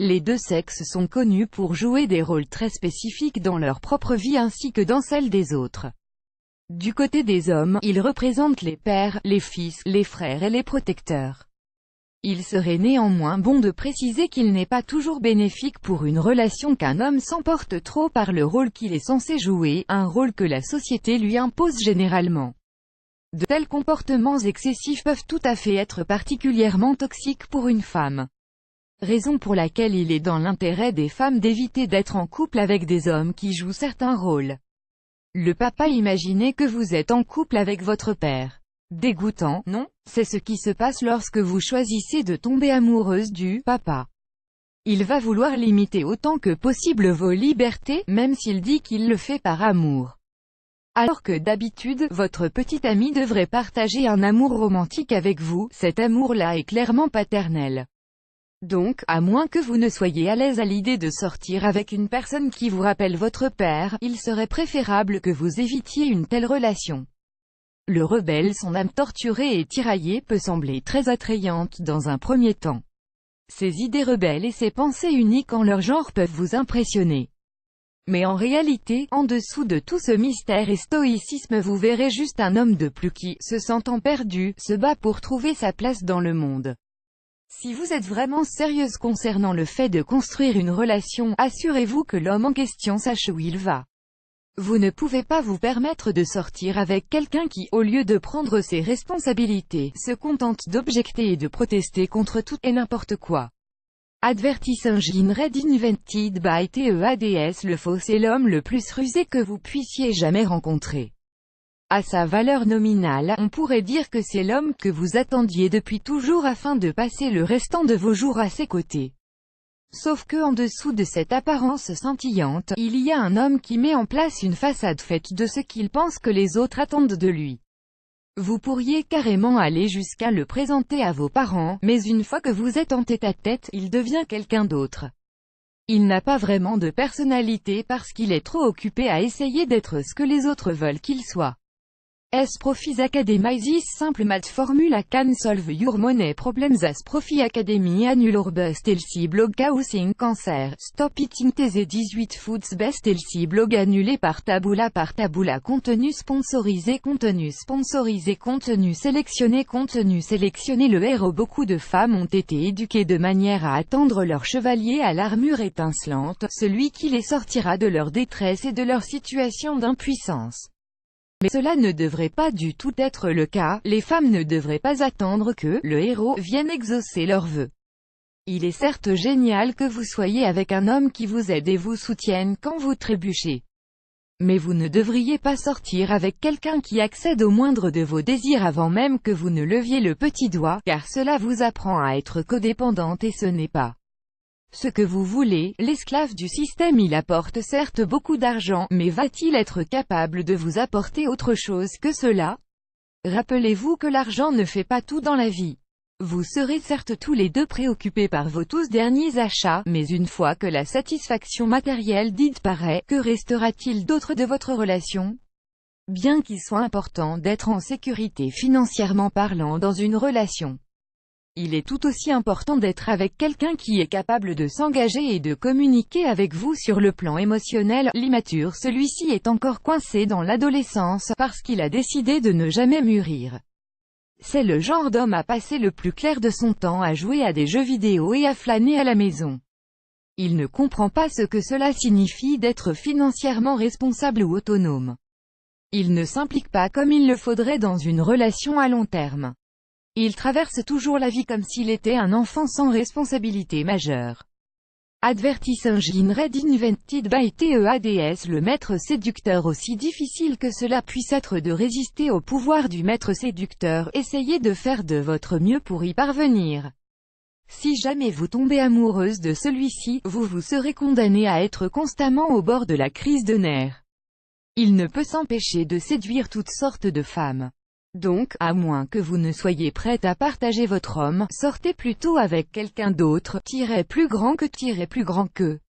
Les deux sexes sont connus pour jouer des rôles très spécifiques dans leur propre vie ainsi que dans celle des autres. Du côté des hommes, ils représentent les pères, les fils, les frères et les protecteurs. Il serait néanmoins bon de préciser qu'il n'est pas toujours bénéfique pour une relation qu'un homme s'emporte trop par le rôle qu'il est censé jouer, un rôle que la société lui impose généralement. De tels comportements excessifs peuvent tout à fait être particulièrement toxiques pour une femme. Raison pour laquelle il est dans l'intérêt des femmes d'éviter d'être en couple avec des hommes qui jouent certains rôles. Le papa, imaginez que vous êtes en couple avec votre père. Dégoûtant, non? C'est ce qui se passe lorsque vous choisissez de tomber amoureuse du papa. Il va vouloir limiter autant que possible vos libertés, même s'il dit qu'il le fait par amour. Alors que d'habitude, votre petit ami devrait partager un amour romantique avec vous, cet amour-là est clairement paternel. Donc, à moins que vous ne soyez à l'aise à l'idée de sortir avec une personne qui vous rappelle votre père, il serait préférable que vous évitiez une telle relation. Le rebelle, son âme torturée et tiraillée, peut sembler très attrayante dans un premier temps. Ses idées rebelles et ses pensées uniques en leur genre peuvent vous impressionner. Mais en réalité, en dessous de tout ce mystère et stoïcisme, vous verrez juste un homme de plus qui, se sentant perdu, se bat pour trouver sa place dans le monde. Si vous êtes vraiment sérieuse concernant le fait de construire une relation, assurez-vous que l'homme en question sache où il va. Vous ne pouvez pas vous permettre de sortir avec quelqu'un qui, au lieu de prendre ses responsabilités, se contente d'objecter et de protester contre tout et n'importe quoi. Advertising read invented by TEADS. Le faux est l'homme le plus rusé que vous puissiez jamais rencontrer. À sa valeur nominale, on pourrait dire que c'est l'homme que vous attendiez depuis toujours afin de passer le restant de vos jours à ses côtés. Sauf que en dessous de cette apparence scintillante, il y a un homme qui met en place une façade faite de ce qu'il pense que les autres attendent de lui. Vous pourriez carrément aller jusqu'à le présenter à vos parents, mais une fois que vous êtes en tête-à-tête, il devient quelqu'un d'autre. Il n'a pas vraiment de personnalité parce qu'il est trop occupé à essayer d'être ce que les autres veulent qu'il soit. Profis Academizes simple math formula can solve your money problems as Profi Academy annual or bust LC blog causing cancer, stop eating TZ 18 foods best LC blog annulé par Taboola contenu sponsorisé contenu sélectionné le héros. Beaucoup de femmes ont été éduquées de manière à attendre leur chevalier à l'armure étincelante, celui qui les sortira de leur détresse et de leur situation d'impuissance. Mais cela ne devrait pas du tout être le cas, les femmes ne devraient pas attendre que le héros vienne exaucer leurs vœux. Il est certes génial que vous soyez avec un homme qui vous aide et vous soutienne quand vous trébuchez. Mais vous ne devriez pas sortir avec quelqu'un qui accède au moindre de vos désirs avant même que vous ne leviez le petit doigt, car cela vous apprend à être codépendante et ce n'est pas ce que vous voulez. L'esclave du système, il apporte certes beaucoup d'argent, mais va-t-il être capable de vous apporter autre chose que cela? Rappelez-vous que l'argent ne fait pas tout dans la vie. Vous serez certes tous les deux préoccupés par vos tous derniers achats, mais une fois que la satisfaction matérielle dite paraît, que restera-t-il d'autre de votre relation? Bien qu'il soit important d'être en sécurité financièrement parlant dans une relation, il est tout aussi important d'être avec quelqu'un qui est capable de s'engager et de communiquer avec vous sur le plan émotionnel. L'immature, celui-ci est encore coincé dans l'adolescence, parce qu'il a décidé de ne jamais mûrir. C'est le genre d'homme à passer le plus clair de son temps à jouer à des jeux vidéo et à flâner à la maison. Il ne comprend pas ce que cela signifie d'être financièrement responsable ou autonome. Il ne s'implique pas comme il le faudrait dans une relation à long terme. Il traverse toujours la vie comme s'il était un enfant sans responsabilité majeure. Advertising read invented by TEADS. Le maître séducteur. Aussi difficile que cela puisse être de résister au pouvoir du maître séducteur, essayez de faire de votre mieux pour y parvenir. Si jamais vous tombez amoureuse de celui-ci, vous serez condamnée à être constamment au bord de la crise de nerfs. Il ne peut s'empêcher de séduire toutes sortes de femmes. Donc, à moins que vous ne soyez prête à partager votre homme, sortez plutôt avec quelqu'un d'autre, plus grand que.